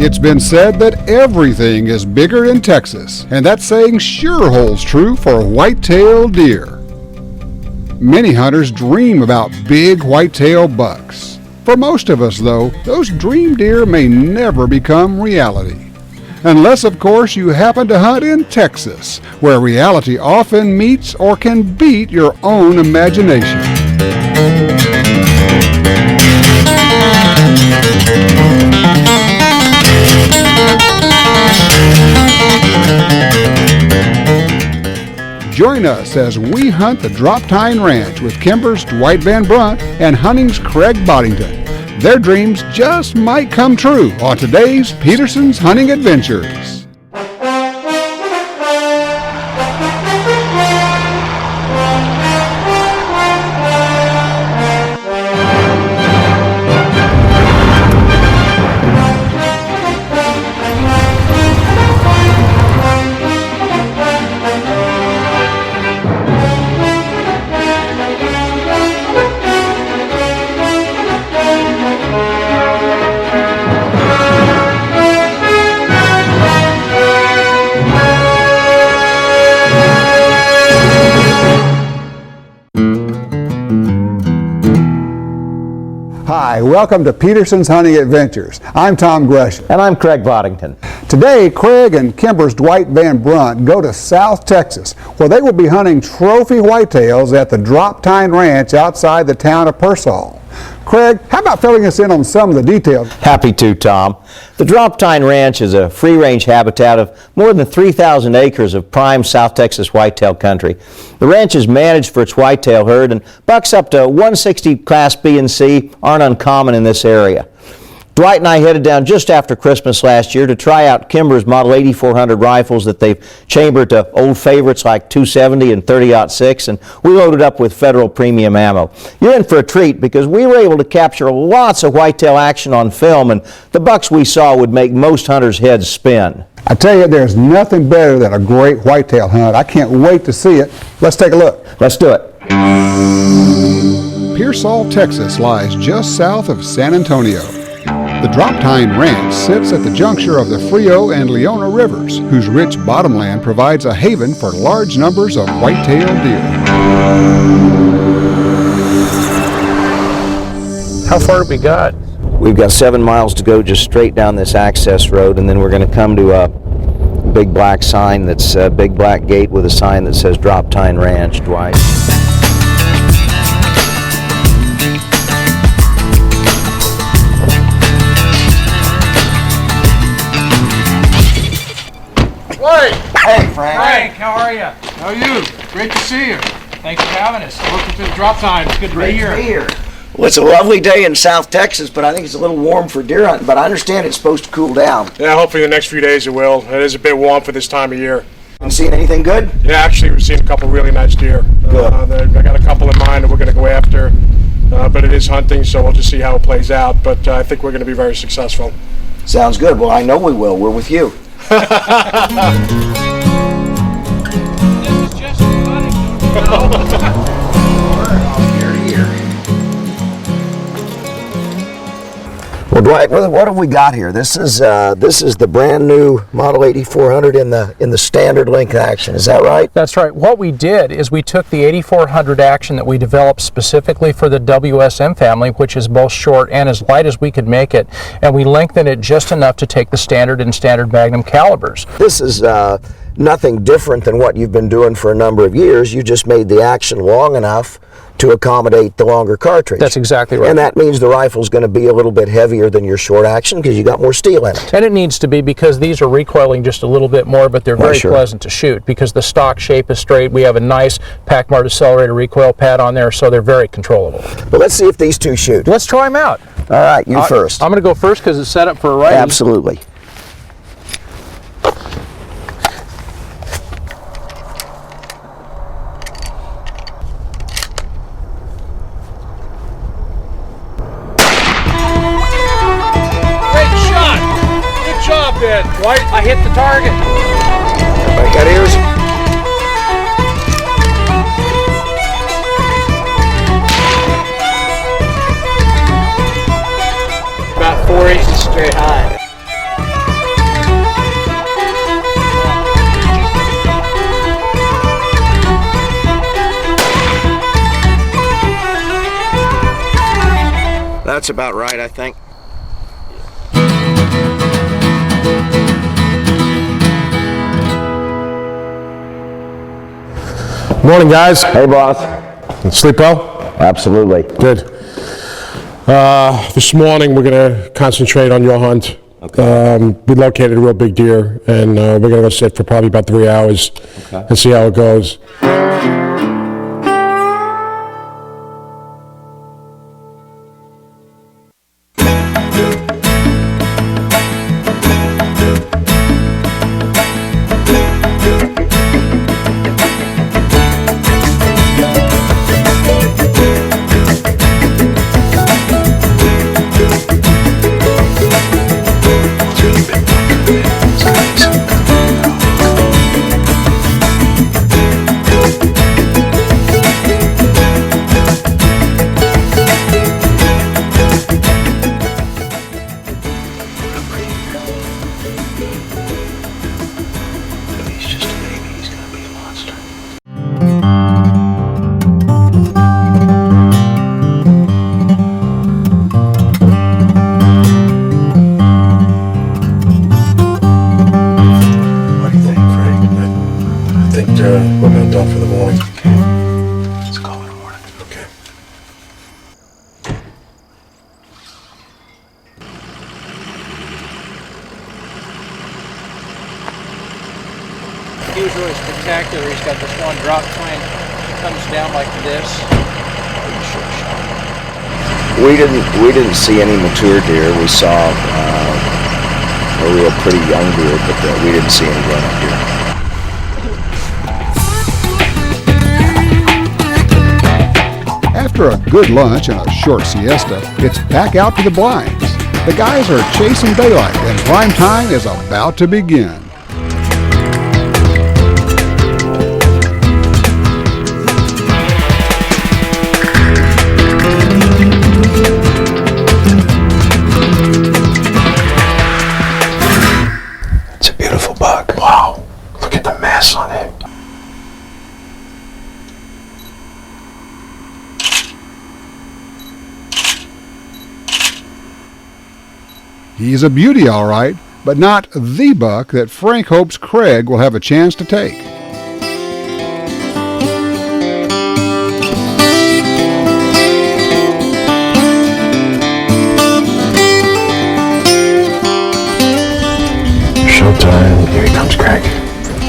It's been said that everything is bigger in Texas, and that saying sure holds true for white-tailed deer. Many hunters dream about big white-tailed bucks. For most of us, though, those dream deer may never become reality. Unless, of course, you happen to hunt in Texas, where reality often meets or can beat your own imagination. Join us as we hunt the Drop Tine Ranch with Kimber's Dwight Van Brunt and Hunting's Craig Boddington. Their dreams just might come true on today's Peterson's Hunting Adventures. Hi, welcome to Peterson's Hunting Adventures. I'm Tom Gresham. And I'm Craig Boddington. Today, Craig and Kimber's Dwight Van Brunt go to South Texas, where they will be hunting trophy whitetails at the Drop Tine Ranch outside the town of Pearsall. Craig, how about filling us in on some of the details? Happy to, Tom. The Drop Tine Ranch is a free-range habitat of more than 3,000 acres of prime South Texas whitetail country. The ranch is managed for its whitetail herd, and bucks up to 160 Class B and C aren't uncommon in this area. Dwight and I headed down just after Christmas last year to try out Kimber's Model 8400 rifles that they've chambered to old favorites like 270 and 30-06, and we loaded up with Federal premium ammo. You're in for a treat because we were able to capture lots of whitetail action on film, and the bucks we saw would make most hunters' heads spin. I tell you, there's nothing better than a great whitetail hunt. I can't wait to see it. Let's take a look. Let's do it. Pearsall, Texas lies just south of San Antonio. The Drop Tine Ranch sits at the juncture of the Frio and Leona rivers, whose rich bottomland provides a haven for large numbers of white-tailed deer. How far have we got? We've got 7 miles to go just straight down this access road, and then we're going to come to a big black sign that's a big black gate with a sign that says Drop Tine Ranch, Dwight. Hey, Frank, how are you? How are you? Great to see you. Thanks for having us. Welcome to the Drop Tine. It's good to be here. Well, it's a lovely day in South Texas, but I think it's a little warm for deer hunting, but I understand it's supposed to cool down. Yeah, hopefully the next few days it will. It is a bit warm for this time of year. You seeing anything good? Yeah, actually we've seen a couple really nice deer. I got a couple in mind that we're going to go after, but it is hunting, so we'll just see how it plays out, but I think we're going to be very successful. Sounds good. Well, I know we will. We're with you. Well, Dwight, what have we got here? This is the brand new Model 8400 in the standard length action. Is that right? That's right. What we did is we took the 8400 action that we developed specifically for the WSM family, which is both short and as light as we could make it, and we lengthened it just enough to take the standard and standard Magnum calibers. This is nothing different than what you've been doing for a number of years. You just made the action long enough to accommodate the longer cartridge. That's exactly right. And that means the rifle's going to be a little bit heavier than your short action because you got more steel in it. And it needs to be because these are recoiling just a little bit more, but they're very pleasant to shoot because the stock shape is straight. We have a nice Packmart accelerator recoil pad on there, so they're very controllable. But let's see if these two shoot. Let's try them out. All right, you first. I'm going to go first because it's set up for a righty. Absolutely. Dwight, I hit the target. Everybody got ears? About 4 inches straight high. That's about right, I think. Morning, guys. Hey, boss. Sleep well? Absolutely. Good. This morning, we're going to concentrate on your hunt. Okay. We located a real big deer, and we're going to go sit for probably about 3 hours and see how it goes. We're about done for the morning. Let's call it a morning. Okay. He was really spectacular. He's got this one drop tine that comes down like this. We didn't see any mature deer. We saw a real pretty young deer, but we didn't see any grown-up deer. After a good lunch and a short siesta, it's back out to the blinds. The guys are chasing daylight and prime time is about to begin. It's a beautiful buck. Wow. Look at the mass on him. He's a beauty, all right, but not the buck that Frank hopes Craig will have a chance to take. Showtime. Here he comes, Craig.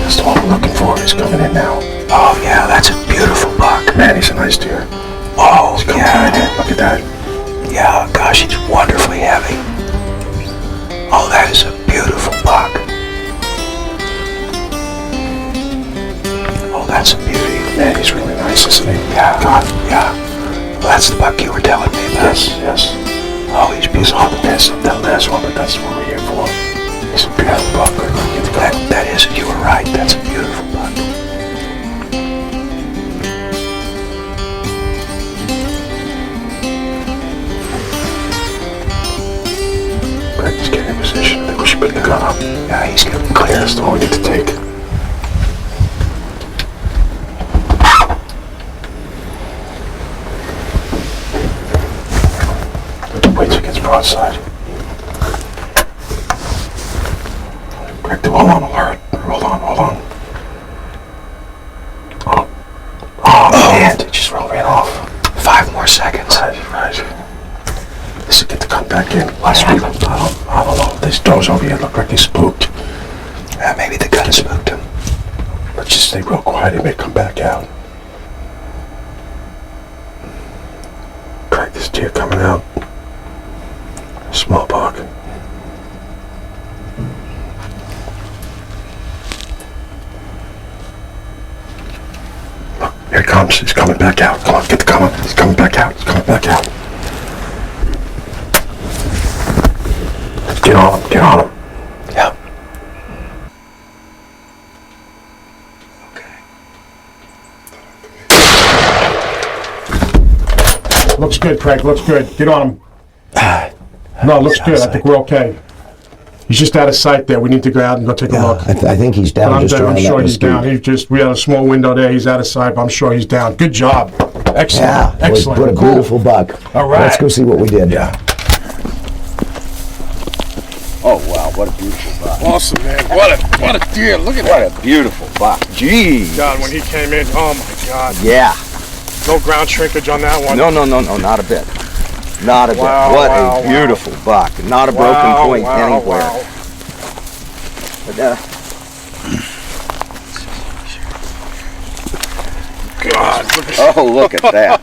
That's the one we're looking for. He's coming in now. Oh yeah, that's a beautiful buck. Man, he's a nice deer. Oh He's coming right in. Look at that. yeah, gosh, he's wonderfully heavy. Oh, that is a beautiful buck. Oh, that's a beauty. Man, he's really nice, isn't he? Yeah, yeah. Well, that's the buck you were telling me about. Yes. Oh, he's He's beautiful. on the best of that last one, but that's what we're here for. He's a beautiful buck. That is, you were right. That's a beautiful buck. Craig, he's getting in position. I think we should pick the gun up. Yeah, he's getting clear. That's the one we need to take. Wait till it gets broadside. Craig, hold on, alert. Hold on. Oh, man, it just ran off. 5 more seconds. Right. This will get the gun back in. I don't know. These doors over here look like they spooked. Maybe the gun spooked him. Let's just stay real quiet. He may come back out. Craig, this deer coming out. Small buck. Look, here he comes. He's coming back out. Come on, get the gun on. He's coming back out. Get on him. Yep. Okay. Looks good, Craig. Looks good. Get on him. No, looks good. I think we're okay. He's just out of sight there. We need to go out and go take a look. I think he's down just around I'm that sure he's mesquite. down. We had a small window there. He's out of sight, but I'm sure he's down. Good job. Excellent. Yeah, Excellent. what a Cool. beautiful buck. All right. Let's go see what we did. Yeah. Oh wow, what a beautiful buck. Awesome, man. What a deer. Look at that. What a beautiful buck. Jeez. God, when he came in, oh my God. Yeah. No ground shrinkage on that one. No, not a bit. Not a Wow, bit. What wow, a beautiful buck. Not a broken point anywhere. Wow. But, God, look at oh, look at that.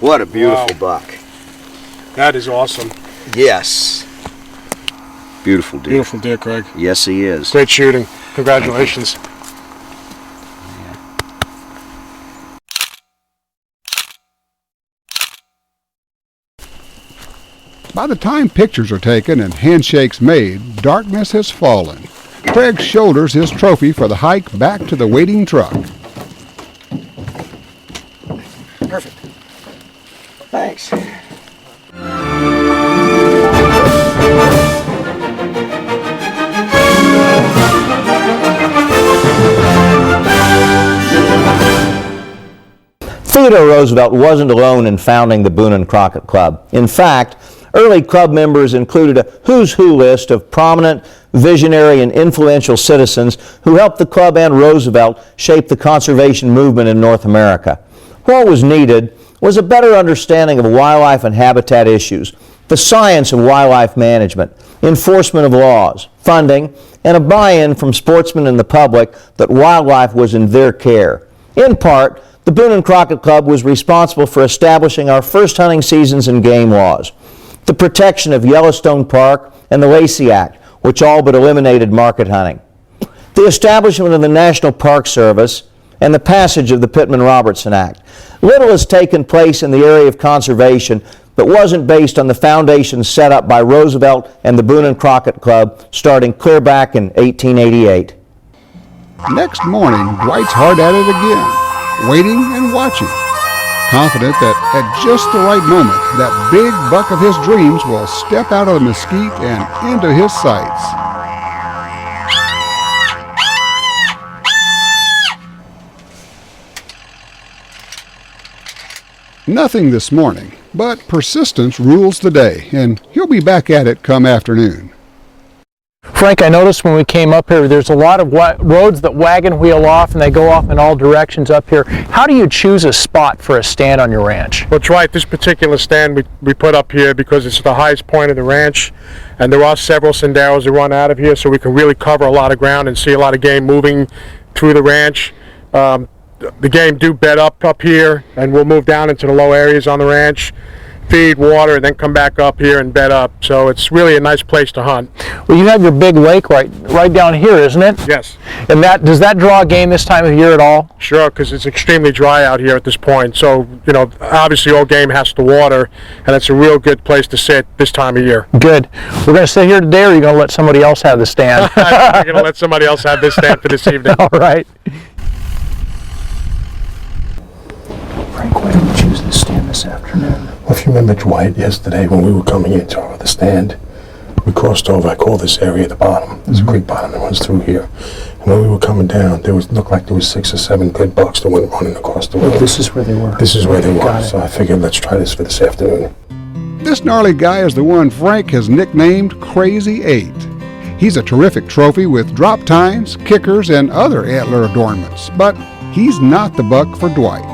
What a beautiful buck. that. Is awesome. Yes. Beautiful deer. Beautiful deer, Craig. Yes, he is. Great shooting. Congratulations. By the time pictures are taken and handshakes made, darkness has fallen. Craig shoulders his trophy for the hike back to the waiting truck. Perfect. Thanks. Theodore Roosevelt wasn't alone in founding the Boone and Crockett Club. In fact, early club members included a who's who list of prominent, visionary, and influential citizens who helped the club and Roosevelt shape the conservation movement in North America. What was needed was a better understanding of wildlife and habitat issues, the science of wildlife management, enforcement of laws, funding, and a buy-in from sportsmen and the public that wildlife was in their care. In part, the Boone and Crockett Club was responsible for establishing our first hunting seasons and game laws, the protection of Yellowstone Park and the Lacey Act, which all but eliminated market hunting, the establishment of the National Park Service, and the passage of the Pittman-Robertson Act. Little has taken place in the area of conservation that wasn't based on the foundations set up by Roosevelt and the Boone and Crockett Club starting clear back in 1888. Next morning, Dwight's hard at it again, waiting and watching, confident that at just the right moment, that big buck of his dreams will step out of the mesquite and into his sights. Nothing this morning, but persistence rules the day, and he'll be back at it come afternoon. Frank, I noticed when we came up here, there's a lot of roads that wagon wheel off and they go off in all directions up here. How do you choose a spot for a stand on your ranch? Well, that's right. This particular stand we put up here because it's the highest point of the ranch, and there are several senderos that run out of here, so we can really cover a lot of ground and see a lot of game moving through the ranch. The game do bed up here, and we'll move down into the low areas on the ranch, feed, water, and then come back up here and bed up. So it's really a nice place to hunt. Well, you have your big lake right down here, isn't it? Yes. And does that draw game this time of year at all? Sure, because it's extremely dry out here at this point. So, obviously all game has to water, and it's a real good place to sit this time of year. Good. We're going to sit here today, or are you going to let somebody else have the stand? I'm going to let somebody else have this stand for this evening. All right. Frank, why don't we choose this stand this afternoon? Well, if you remember Dwight yesterday when we were coming into the stand, we crossed over. I call this area the bottom. There's a creek bottom that runs through here. And when we were coming down, looked like there was 6 or 7 good bucks that went running across the road. This is where they were. This is where they were. Got it. So I figured let's try this for this afternoon. This gnarly guy is the one Frank has nicknamed Crazy 8. He's a terrific trophy with drop tines, kickers, and other antler adornments, but he's not the buck for Dwight.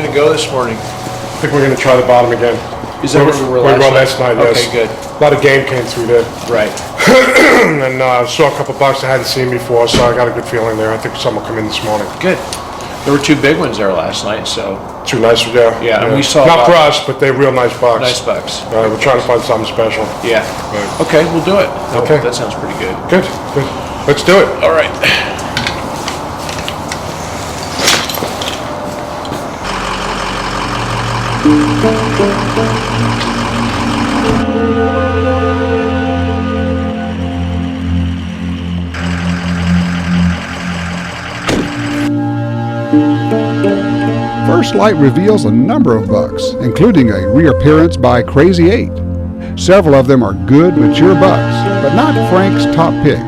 going to go this morning? I think we're going to try the bottom again. Is that where we were last night? Yes. Okay, good. A lot of game came through there. Right. And I saw a couple bucks I hadn't seen before, so I got a good feeling there. I think some will come in this morning. Good. There were 2 big ones there last night, so Two nice, yeah. Yeah, and we saw Not for about- us, but they're real nice bucks. nice bucks. We're trying to find something special. Yeah. Right. Okay, we'll do it. Okay. That sounds pretty good. Good, good. Let's do it. All right. First Light reveals a number of bucks, including a reappearance by Crazy 8. Several of them are good, mature bucks, but not Frank's top pick.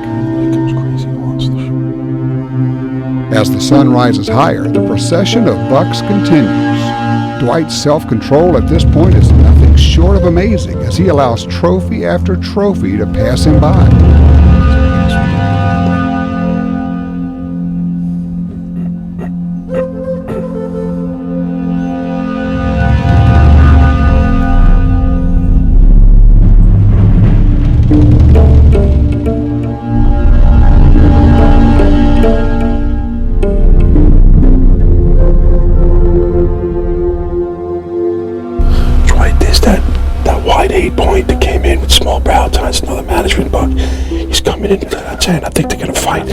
As the sun rises higher, the procession of bucks continues. Dwight's self-control at this point is nothing short of amazing as he allows trophy after trophy to pass him by. Dwight, there's that wide 8-point that came in with small brow tines, another management buck. He's coming in for that 10. I think they're gonna fight.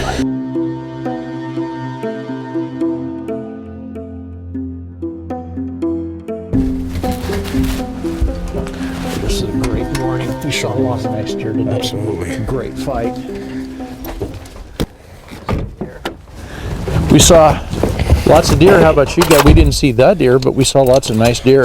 This is a great morning. We saw a lot of nice deer today. Absolutely. Great fight. We saw lots of deer. How about you guys? We didn't see the deer, but we saw lots of nice deer.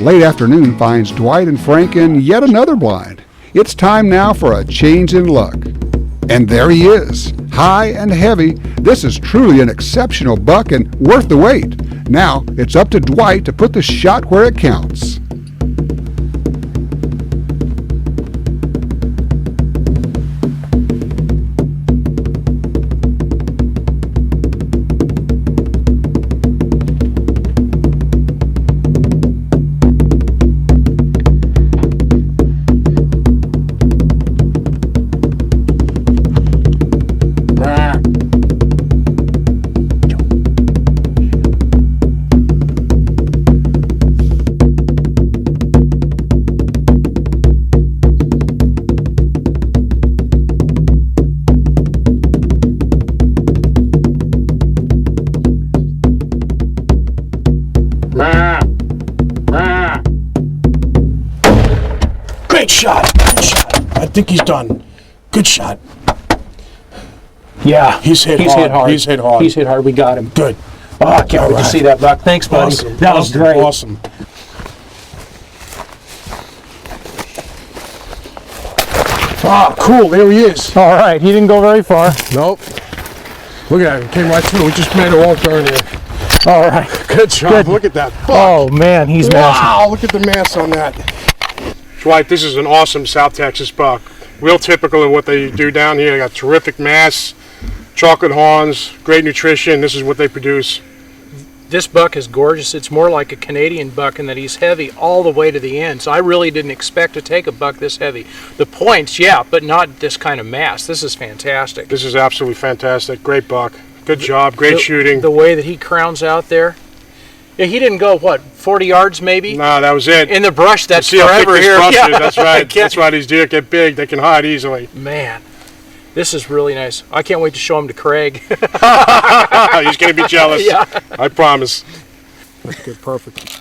Late afternoon finds Dwight and Frank in yet another blind. It's time now for a change in luck. And there he is, high and heavy. This is truly an exceptional buck and worth the wait. Now it's up to Dwight to put the shot where it counts. Great shot. Good shot. I think he's done. Good shot. Yeah, He's hit hard. He's hit hard. He's hit hard. We got him. Good. Oh, I can't wait to see that buck. Thanks, buddy. Awesome. That was Awesome. great. Awesome. Ah, cool. There he is. All right, he didn't go very far. Nope. Look at that. He came right through. We just made a wall turn here. All right. Good job. Good. Look at that buck. Oh man, he's massive. Wow, look at the mass on that. Dwight, this is an awesome South Texas buck. Real typical of what they do down here. They got terrific mass, chocolate horns, great nutrition. This is what they produce. This buck is gorgeous. It's more like a Canadian buck in that he's heavy all the way to the end. So I really didn't expect to take a buck this heavy. The points, yeah, but not this kind of mass. This is fantastic. This is absolutely fantastic. Great buck. Good job. Great shooting. The way that he crowns out there. Yeah, he didn't go, what, 40 yards maybe? Nah, that was it. In the brush, that's See how thick forever this here. brush Yeah. is. That's right. That's why these deer get big. They can hide easily. Man, this is really nice. I can't wait to show him to Craig. He's going to be jealous. Yeah. I promise. That's good, perfect.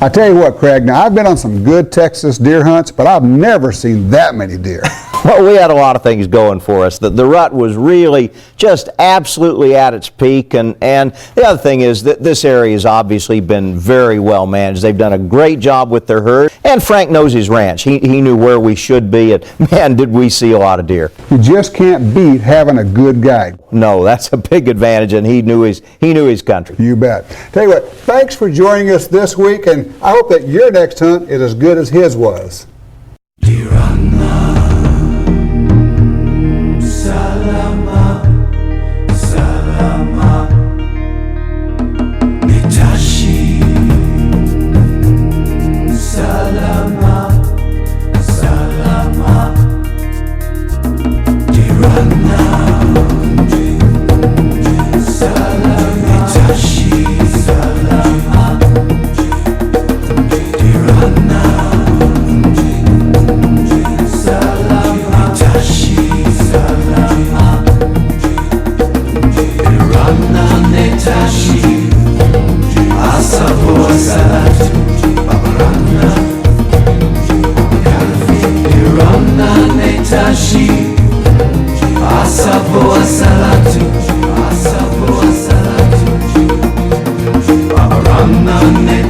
I tell you what, Craig, now I've been on some good Texas deer hunts, but I've never seen that many deer. Well, we had a lot of things going for us. The rut was really just absolutely at its peak, and the other thing is that this area has obviously been very well managed. They've done a great job with their herd, and Frank knows his ranch. He knew where we should be, and man, did we see a lot of deer. You just can't beat having a good guide. No, that's a big advantage, and he knew his country. You bet. Tell you what, thanks for joining us this week, and I hope that your next hunt is as good as his was.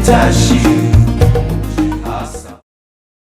Tashi